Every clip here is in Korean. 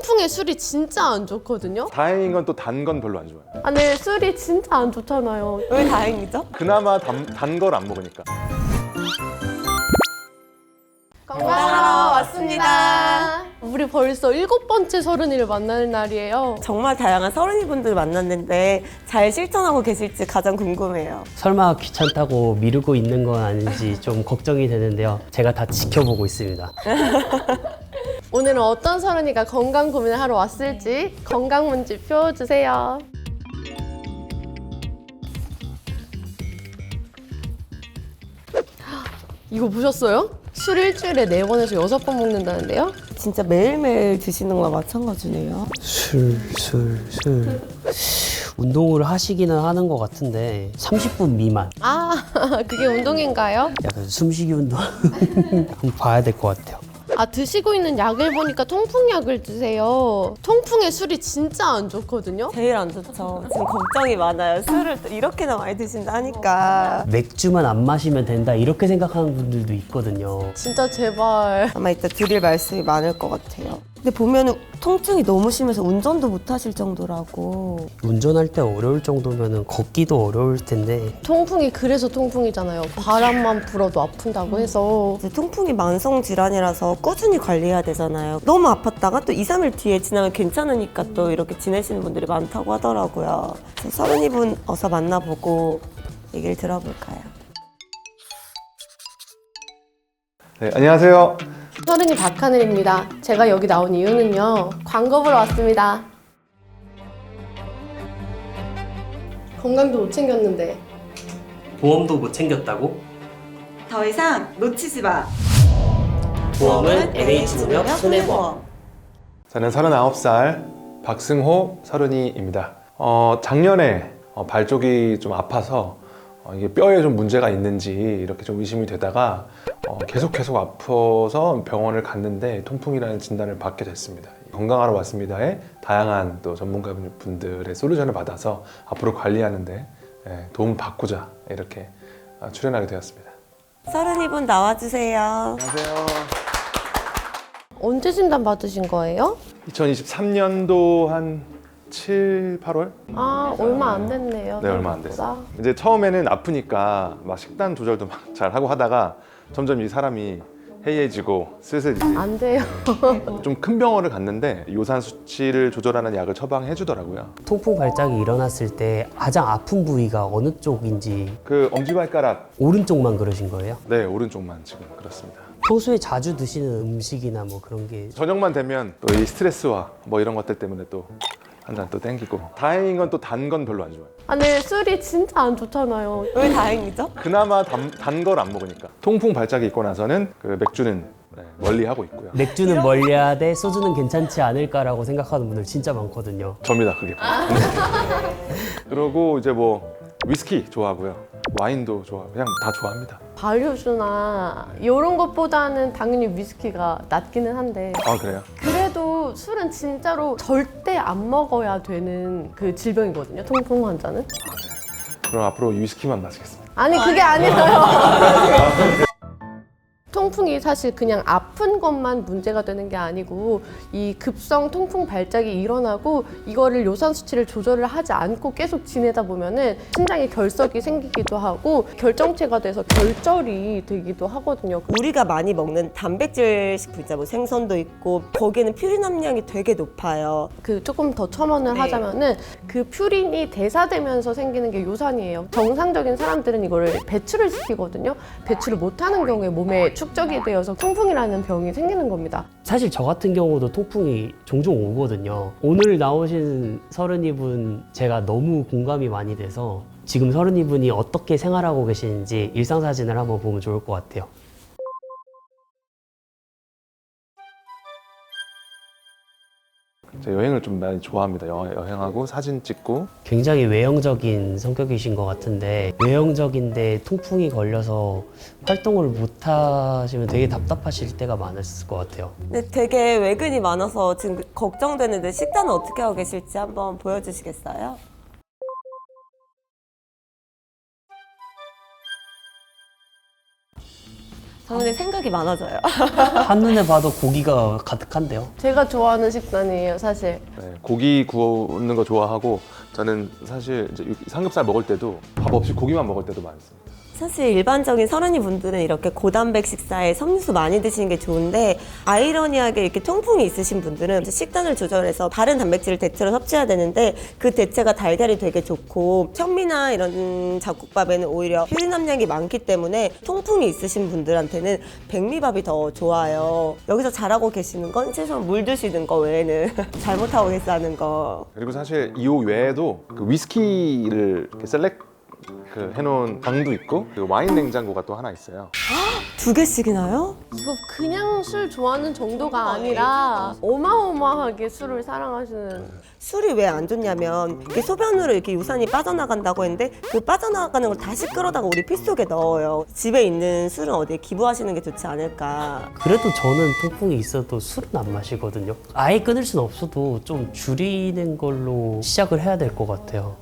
통풍에 술이 진짜 안 좋거든요. 다행인 건 또 단 건 별로 안 좋아요. 아, 네, 술이 진짜 안 좋잖아요. 왜 다행이죠? 그나마 단 걸 안 먹으니까. 건강하러 왔습니다. 우리 벌써 7번째 서른이를 만나는 날이에요. 정말 다양한 서른이 분들 만났는데 잘 실천하고 계실지 가장 궁금해요. 설마 귀찮다고 미루고 있는 건 아닌지 좀 걱정이 되는데요. 제가 다 지켜보고 있습니다. 오늘은 어떤 서른이가 건강 고민을 하러 왔을지 건강 문제표 주세요. 이거 보셨어요? 술 일주일에 4번에서 6번 먹는다는데요? 진짜 매일매일 드시는 거랑 마찬가지네요. 술. 운동을 하시기는 하는 것 같은데 30분 미만. 아, 그게 운동인가요? 약간 숨쉬기 운동 한번 봐야 될 것 같아요. 아, 드시고 있는 약을 보니까 통풍약을 드세요. 통풍에 술이 진짜 안 좋거든요. 제일 안 좋죠. 지금 걱정이 많아요. 술을 또 이렇게나 많이 드신다 하니까. 맥주만 안 마시면 된다 이렇게 생각하는 분들도 있거든요. 진짜 제발. 아마 이따 드릴 말씀이 많을 것 같아요. 근데 보면은 통증이 너무 심해서 운전도 못 하실 정도라고. 운전할 때 어려울 정도면 걷기도 어려울 텐데 통풍이 그래서 통풍이잖아요. 바람만 불어도 아픈다고 해서. 이제 통풍이 만성 질환이라서 꾸준히 관리해야 되잖아요. 너무 아팠다가 또 2, 3일 뒤에 지나면 괜찮으니까 또 이렇게 지내시는 분들이 많다고 하더라고요. 그래서 서른이 분 어서 만나보고 얘기를 들어볼까요? 네, 안녕하세요. 서른이 박하늘입니다. 제가 여기 나온 이유는요. 광고 보러 왔습니다. 건강도 못 챙겼는데. 보험도 못 챙겼다고? 더 이상 놓치지 마. 보험은 NH농협 손해보험. 저는 39살 박승호 서른이입니다. 작년에 발 쪽이 좀 아파서 이게 뼈에 좀 문제가 있는지 이렇게 좀 의심이 되다가 계속 아파서 병원을 갔는데 통풍이라는 진단을 받게 됐습니다. 건강하러 왔습니다에 다양한 또 전문가분들의 솔루션을 받아서 앞으로 관리하는데 도움을 받고자 이렇게 출연하게 되었습니다. 서른이 분 나와주세요. 안녕하세요. 언제 진단 받으신 거예요? 2023년도 한 7, 8월? 아, 얼마 안 됐네요. 네, 얼마 안 생각보다. 됐어요. 이제 처음에는 아프니까 막 식단 조절도 막 잘 하고 하다가 점점 이 사람이 해이해지고 슬슬 이제 안 돼요. 좀 큰 병원을 갔는데 요산 수치를 조절하는 약을 처방해 주더라고요. 통풍 발작이 일어났을 때 가장 아픈 부위가 어느 쪽인지 그 엄지발가락, 오른쪽만 그러신 거예요? 네, 오른쪽만 지금 그렇습니다. 평소에 자주 드시는 음식이나 뭐 그런 게 저녁만 되면 또 이 스트레스와 뭐 이런 것들 때문에 또 한 잔 또 땡기고. 다행인 건 또 단 건 별로 안 좋아요. 아, 네, 술이 진짜 안 좋잖아요. 왜 다행이죠? 그나마 단 걸 안 먹으니까. 통풍 발작이 있고 나서는 그 맥주는 멀리 하고 있고요. 맥주는 멀리해야 돼 소주는 괜찮지 않을까라고 생각하는 분들 진짜 많거든요. 접니다, 그게. 그러고 이제 뭐 위스키 좋아하고요. 와인도 좋아, 그냥 다 좋아합니다. 발효주나 이런 것보다는 당연히 위스키가 낫기는 한데 아, 그래요? 그래도 술은 진짜로 절대 안 먹어야 되는 그 질병이거든요. 통풍 환자는. 그럼 앞으로 위스키만 마시겠습니다. 아니, 그게 아니라요. 통풍이 사실 그냥 아픈 것만 문제가 되는 게 아니고 이 급성 통풍 발작이 일어나고 이거를 요산 수치를 조절을 하지 않고 계속 지내다 보면은 심장에 결석이 생기기도 하고 결정체가 돼서 결절이 되기도 하거든요. 우리가 많이 먹는 단백질 식품 있잖아요. 뭐 생선도 있고 거기에는 퓨린 함량이 되게 높아요. 그 조금 더 첨언을 네. 하자면은 그 퓨린이 대사되면서 생기는 게 요산이에요. 정상적인 사람들은 이거를 배출을 시키거든요. 배출을 못하는 경우에 몸에 축적이 되어서 통풍이라는 병이 생기는 겁니다. 사실 저 같은 경우도 통풍이 종종 오거든요. 오늘 나오신 서른이 분 제가 너무 공감이 많이 돼서 지금 서른이 분이 어떻게 생활하고 계시는지 일상사진을 한번 보면 좋을 것 같아요. 제가 여행을 좀 많이 좋아합니다. 여행하고 사진 찍고. 굉장히 외형적인 성격이신 것 같은데 외형적인데 통풍이 걸려서 활동을 못 하시면 되게 답답하실 때가 많았을 것 같아요. 근데 되게 외근이 많아서 지금 걱정되는데 식단은 어떻게 하고 계실지 한번 보여주시겠어요? 사모님 생각이 많아져요. 한눈에 봐도 고기가 가득한데요. 제가 좋아하는 식단이에요, 사실. 네, 고기 구우는 거 좋아하고 저는 사실 이제 삼겹살 먹을 때도 밥 없이 고기만 먹을 때도 많습니다. 사실 일반적인 서른이 분들은 이렇게 고단백 식사에 섬유수 많이 드시는 게 좋은데 아이러니하게 이렇게 통풍이 있으신 분들은 식단을 조절해서 다른 단백질을 대체로 섭취해야 되는데 그 대체가 달걀이 되게 좋고 현미나 이런 잡곡밥에는 오히려 퓨린 함량이 많기 때문에 통풍이 있으신 분들한테는 백미밥이 더 좋아요. 여기서 잘하고 계시는 건 최소한 물 드시는 거 외에는 잘못하고 계시다는 거. 그리고 사실 이 외에도 그 위스키를 이렇게 해놓은 방도 있고 그 와인 냉장고가 또 하나 있어요. 2개씩이나요? 이거 그냥 술 좋아하는 정도가 아니라 어마어마하게 술을 사랑하시는. 술이 왜 안 좋냐면 이게 소변으로 이렇게 유산이 빠져나간다고 했는데 그 빠져나가는 걸 다시 끌어다가 우리 피 속에 넣어요. 집에 있는 술은 어디에 기부하시는 게 좋지 않을까. 그래도 저는 통풍이 있어도 술은 안 마시거든요. 아예 끊을 수는 없어도 좀 줄이는 걸로 시작을 해야 될 것 같아요.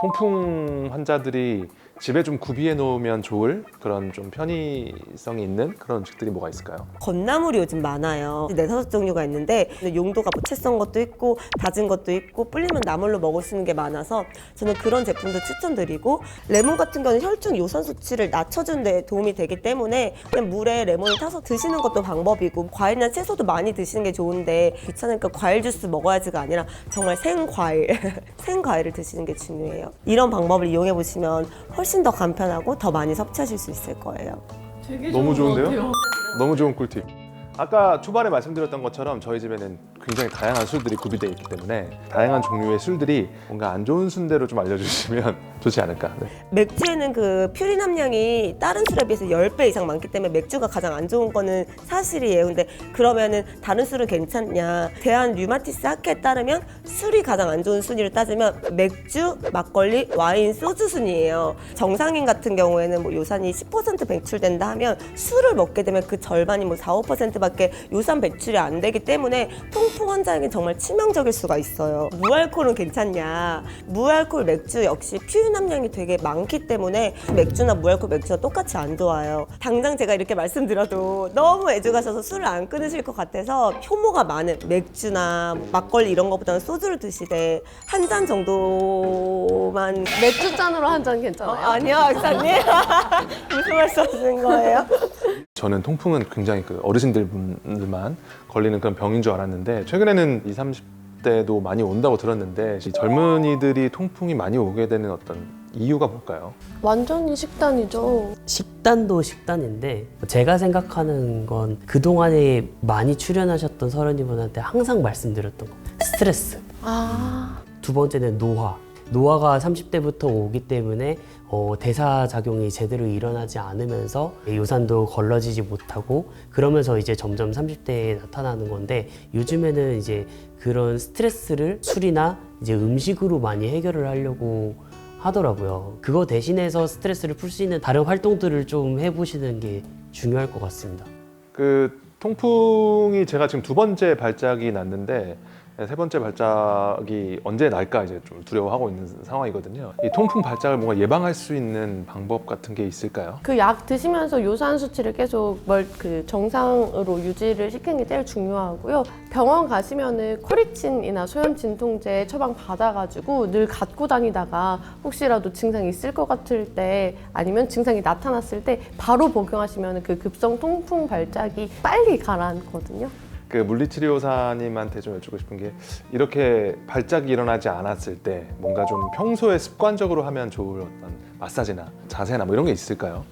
통풍 환자들이 집에 좀 구비해 놓으면 좋을 그런 좀 편의성이 있는 그런 음식들이 뭐가 있을까요? 건나물이 요즘 많아요. 4-5 종류가 있는데 용도가 뭐 채 썬 것도 있고 다진 것도 있고 불리면 나물로 먹을 수 있는 게 많아서 저는 그런 제품도 추천드리고 레몬 같은 경우는 혈중 요산 수치를 낮춰주는 데 도움이 되기 때문에 그냥 물에 레몬을 타서 드시는 것도 방법이고 과일이나 채소도 많이 드시는 게 좋은데 귀찮으니까 과일 주스 먹어야지가 아니라 정말 생과일 생과일을 드시는 게 중요해요. 이런 방법을 이용해 보시면 훨씬 더 간편하고 더 많이 섭취하실 수 있을 거예요. 되게 너무 좋은 것 좋은데요? 같아요. 너무 좋은 꿀팁. 아까 초반에 말씀드렸던 것처럼 저희 집에는 굉장히 다양한 술들이 구비되어 있기 때문에 다양한 종류의 술들이 뭔가 안 좋은 순대로 좀 알려주시면 좋지 않을까. 네. 맥주에는 그 퓨린 함량이 다른 술에 비해서 10배 이상 많기 때문에 맥주가 가장 안 좋은 거는 사실이에요. 근데 그러면은 다른 술은 괜찮냐? 대한 류마티스 학회에 따르면 술이 가장 안 좋은 순위를 따지면 맥주, 막걸리, 와인, 소주 순이에요. 정상인 같은 경우에는 뭐 요산이 10% 배출된다 하면 술을 먹게 되면 그 절반이 뭐 4-5%밖에 요산 배출이 안 되기 때문에 통풍 환자에겐 정말 치명적일 수가 있어요. 무알콜은 괜찮냐? 무알콜 맥주 역시 퓨린 함량이 되게 많기 때문에 맥주나 무알콜 맥주가 똑같이 안 좋아요. 당장 제가 이렇게 말씀드려도 너무 애주가셔서 술을 안 끊으실 것 같아서 효모가 많은 맥주나 막걸리 이런 것보다는 소주를 드시되 한 잔 정도만. 맥주 잔으로 한 잔 괜찮아요? 아니요, 박사님. 무슨 말씀 하시는 거예요? 저는 통풍은 굉장히 그 어르신들만 걸리는 그런 병인 줄 알았는데 최근에는 20, 30대도 많이 온다고 들었는데 이 젊은이들이 통풍이 많이 오게 되는 어떤 이유가 뭘까요? 완전히 식단이죠. 식단도 식단인데 제가 생각하는 건 그동안에 많이 출연하셨던 서른이분한테 항상 말씀드렸던 거 스트레스. 아, 두 번째는 노화. 노화가 30대부터 오기 때문에 대사작용이 제대로 일어나지 않으면서 요산도 걸러지지 못하고 그러면서 이제 점점 30대에 나타나는 건데 요즘에는 이제 그런 스트레스를 술이나 이제 음식으로 많이 해결을 하려고 하더라고요. 그거 대신해서 스트레스를 풀 수 있는 다른 활동들을 좀 해보시는 게 중요할 것 같습니다. 그 통풍이 제가 지금 2번째 발작이 났는데 3번째 발작이 언제 날까 이제 좀 두려워하고 있는 상황이거든요. 이 통풍 발작을 뭔가 예방할 수 있는 방법 같은 게 있을까요? 그 약 드시면서 요산 수치를 계속 정상으로 유지를 시키는 게 제일 중요하고요. 병원 가시면은 코리친이나 소염 진통제 처방 받아가지고 늘 갖고 다니다가 혹시라도 증상이 있을 것 같을 때 아니면 증상이 나타났을 때 바로 복용하시면 그 급성 통풍 발작이 빨리 가라앉거든요. 그 물리치료사님한테 좀 여쭙고 싶은 게 이렇게 발작이 일어나지 않았을 때 뭔가 좀 평소에 습관적으로 하면 좋을 어떤 마사지나 자세나 뭐 이런 게 있을까요?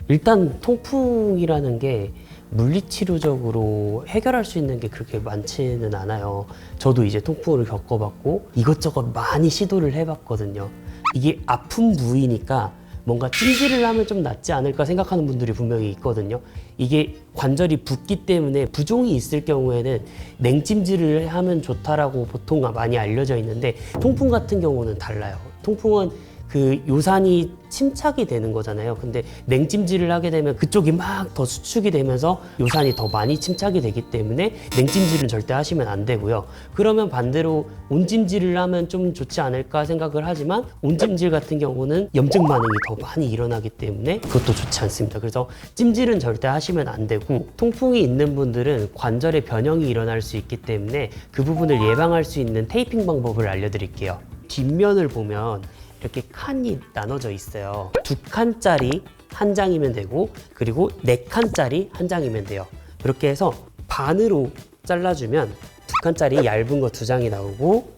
일단 통풍이라는 게 물리치료적으로 해결할 수 있는 게 그렇게 많지는 않아요. 저도 이제 통풍을 겪어봤고 이것저것 많이 시도를 해봤거든요. 이게 아픈 부위니까 뭔가 찜질을 하면 좀 낫지 않을까 생각하는 분들이 분명히 있거든요. 이게 관절이 붓기 때문에 부종이 있을 경우에는 냉찜질을 하면 좋다라고 보통 많이 알려져 있는데 통풍 같은 경우는 달라요. 통풍은 그 요산이 침착이 되는 거잖아요. 근데 냉찜질을 하게 되면 그쪽이 막 더 수축이 되면서 요산이 더 많이 침착이 되기 때문에 냉찜질은 절대 하시면 안 되고요. 그러면 반대로 온찜질을 하면 좀 좋지 않을까 생각을 하지만 온찜질 같은 경우는 염증 반응이 더 많이 일어나기 때문에 그것도 좋지 않습니다. 그래서 찜질은 절대 하시면 안 되고, 통풍이 있는 분들은 관절의 변형이 일어날 수 있기 때문에 그 부분을 예방할 수 있는 테이핑 방법을 알려드릴게요. 뒷면을 보면 이렇게 칸이 나눠져 있어요. 2칸짜리 한 장이면 되고, 그리고 4칸짜리 한 장이면 돼요. 그렇게 해서 반으로 잘라주면 2칸짜리 얇은 거 2장이 나오고,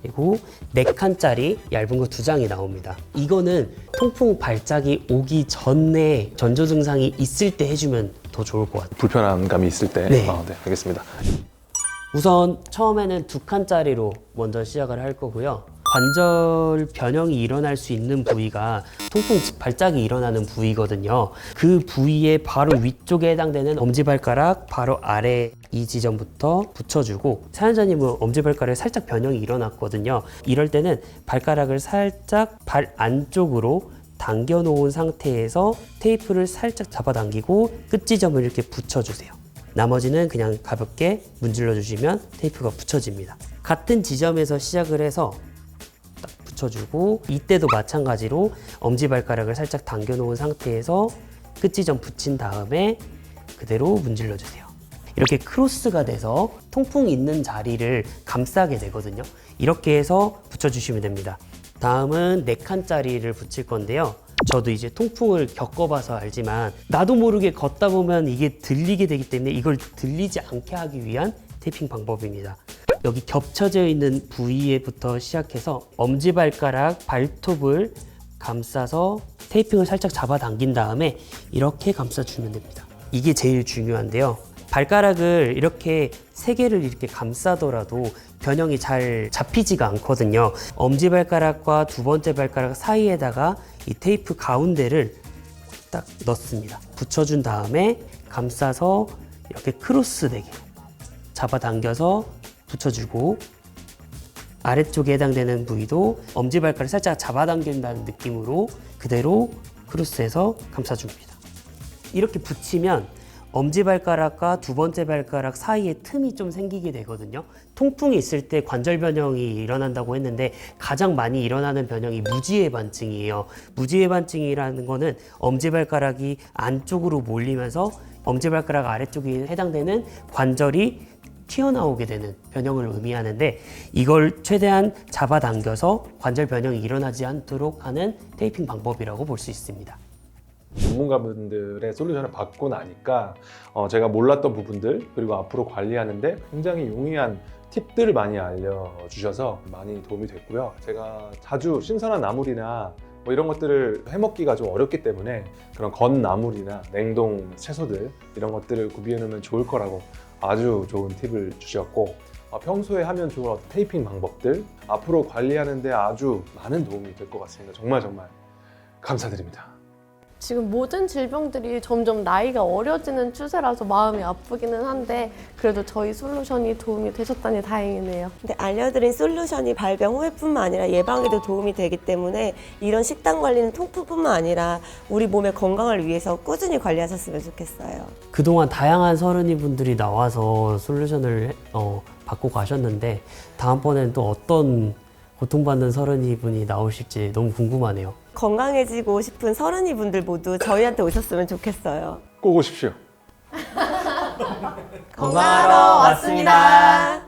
그리고 4칸짜리 얇은 거 2장이 나옵니다. 이거는 통풍 발작이 오기 전에 전조 증상이 있을 때 해주면 더 좋을 것 같아요. 불편한 감이 있을 때. 네. 네, 알겠습니다. 우선 처음에는 2칸짜리로 먼저 시작을 할 거고요. 관절 변형이 일어날 수 있는 부위가 통풍 발작이 일어나는 부위거든요. 그 부위의 바로 위쪽에 해당되는 엄지발가락 바로 아래 이 지점부터 붙여주고, 사연자님은 엄지발가락에 살짝 변형이 일어났거든요. 이럴 때는 발가락을 살짝 발 안쪽으로 당겨 놓은 상태에서 테이프를 살짝 잡아당기고 끝지점을 이렇게 붙여주세요. 나머지는 그냥 가볍게 문질러 주시면 테이프가 붙여집니다. 같은 지점에서 시작을 해서 딱 붙여주고, 이때도 마찬가지로 엄지발가락을 살짝 당겨 놓은 상태에서 끝지점 붙인 다음에 그대로 문질러 주세요. 이렇게 크로스가 돼서 통풍 있는 자리를 감싸게 되거든요. 이렇게 해서 붙여주시면 됩니다. 다음은 4칸짜리를 붙일 건데요. 저도 이제 통풍을 겪어봐서 알지만 나도 모르게 걷다 보면 이게 들리게 되기 때문에 이걸 들리지 않게 하기 위한 테이핑 방법입니다. 여기 겹쳐져 있는 부위에부터 시작해서 엄지발가락 발톱을 감싸서 테이핑을 살짝 잡아당긴 다음에 이렇게 감싸주면 됩니다. 이게 제일 중요한데요. 발가락을 이렇게 3개를 이렇게 감싸더라도 변형이 잘 잡히지가 않거든요. 엄지발가락과 2번째 발가락 사이에다가 이 테이프 가운데를 딱 넣습니다. 붙여준 다음에 감싸서 이렇게 크로스 되게 잡아당겨서 붙여주고, 아래쪽에 해당되는 부위도 엄지발가락을 살짝 잡아당긴다는 느낌으로 그대로 크로스해서 감싸줍니다. 이렇게 붙이면 엄지발가락과 2번째 발가락 사이에 틈이 좀 생기게 되거든요. 통풍이 있을 때 관절 변형이 일어난다고 했는데 가장 많이 일어나는 변형이 무지의 반증이에요. 무지의 반증이라는 거는 엄지발가락이 안쪽으로 몰리면서 엄지발가락 아래쪽에 해당되는 관절이 튀어나오게 되는 변형을 의미하는데, 이걸 최대한 잡아당겨서 관절 변형이 일어나지 않도록 하는 테이핑 방법이라고 볼 수 있습니다. 전문가분들의 솔루션을 받고 나니까 제가 몰랐던 부분들, 그리고 앞으로 관리하는데 굉장히 용이한 팁들을 많이 알려주셔서 많이 도움이 됐고요. 제가 자주 신선한 나물이나 뭐 이런 것들을 해먹기가 좀 어렵기 때문에 그런 건나물이나 냉동 채소들 이런 것들을 구비해 놓으면 좋을 거라고 아주 좋은 팁을 주셨고, 평소에 하면 좋은 테이핑 방법들 앞으로 관리하는데 아주 많은 도움이 될 것 같습니다. 정말 감사드립니다. 지금 모든 질병들이 점점 나이가 어려지는 추세라서 마음이 아프기는 한데 그래도 저희 솔루션이 도움이 되셨다니 다행이네요. 근데 알려드린 솔루션이 발병 후에뿐만 아니라 예방에도 도움이 되기 때문에 이런 식단 관리는 통풍뿐만 아니라 우리 몸의 건강을 위해서 꾸준히 관리하셨으면 좋겠어요. 그동안 다양한 서른이 분들이 나와서 솔루션을 받고 가셨는데, 다음번에는 또 어떤 고통받는 서른이 분이 나오실지 너무 궁금하네요. 건강해지고 싶은 서른이 분들 모두 저희한테 오셨으면 좋겠어요. 꼭 오십시오. 건강하러 왔습니다.